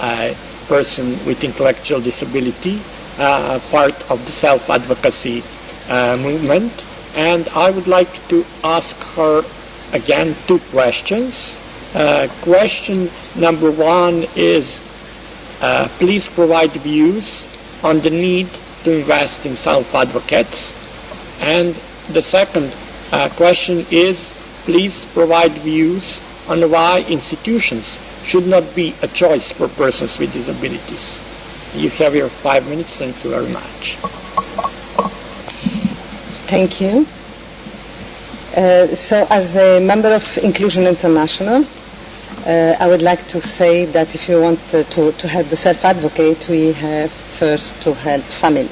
a person with intellectual disability, part of the self-advocacy movement. And I would like to ask her again 2 questions. Question number 1 is, please provide views on the need to invest in self-advocates. And the second question is, please provide views on why institutions should not be a choice for persons with disabilities. You have your 5 minutes. Thank you very much. Thank you. So as a member of Inclusion International, I would like to say that if you want to help the self-advocate, we have first to help family.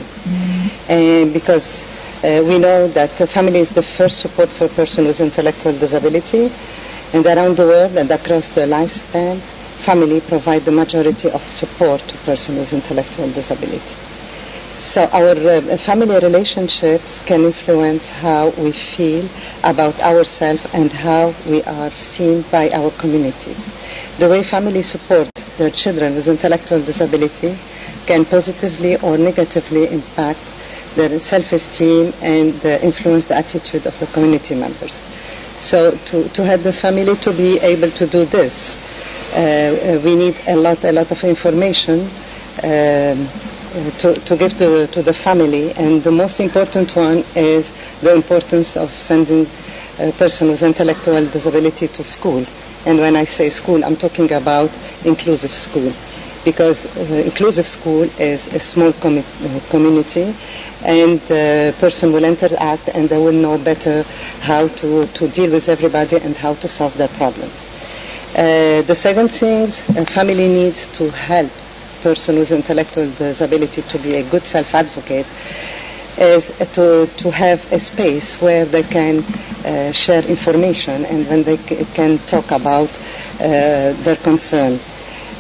Because we know that the family is the first support for a person with intellectual disability, and around the world and across their lifespan, family provide the majority of support to person with intellectual disability. So our family relationships can influence how we feel about ourselves and how we are seen by our communities. The way families support their children with intellectual disability can positively or negatively impact their self-esteem and influence the attitude of the community members. So to help the family to be able to do this, we need a lot of information to give to the family, and the most important one is the importance of sending a person with intellectual disability to school. And when I say school, I'm talking about inclusive school, because inclusive school is a small community, and the person will interact and they will know better how to deal with everybody and how to solve their problems. The second thing, a family needs to help person with intellectual disability to be a good self-advocate is to have a space where they can share information and when they can talk about their concern.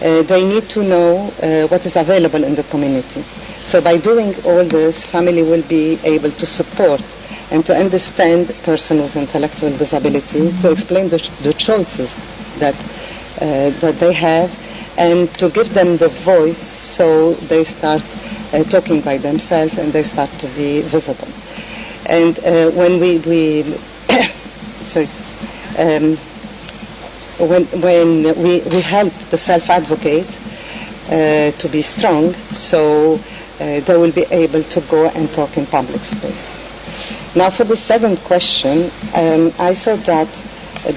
They need to know what is available in the community. So by doing all this, family will be able to support and to understand person with intellectual disability, to explain the choices that they have, and to give them the voice so they start talking by themselves and they start to be visible. And when we help the self-advocate to be strong, so they will be able to go and talk in public space. Now for the second question, I thought that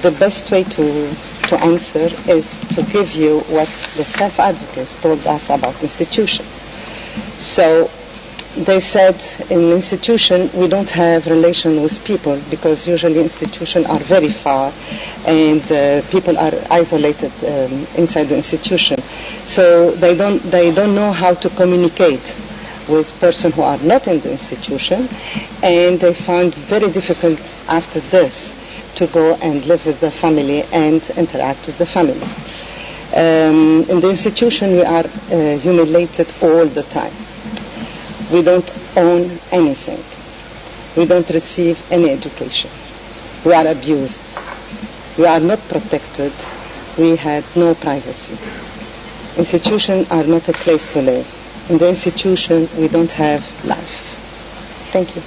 the best way to answer is to give you what the self-advocates told us about institution. So they said in institution we don't have relation with people because usually institutions are very far and people are isolated inside the institution. So they don't know how to communicate with persons who are not in the institution, and they found very difficult after this to go and live with the family and interact with the family. In the institution we are humiliated all the time. We don't own anything. We don't receive any education. We are abused. We are not protected. We had no privacy. Institutions are not a place to live. In the institution we don't have life. Thank you.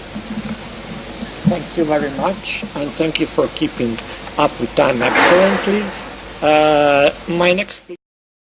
Thank you very much, and thank you for keeping up with time excellently. My next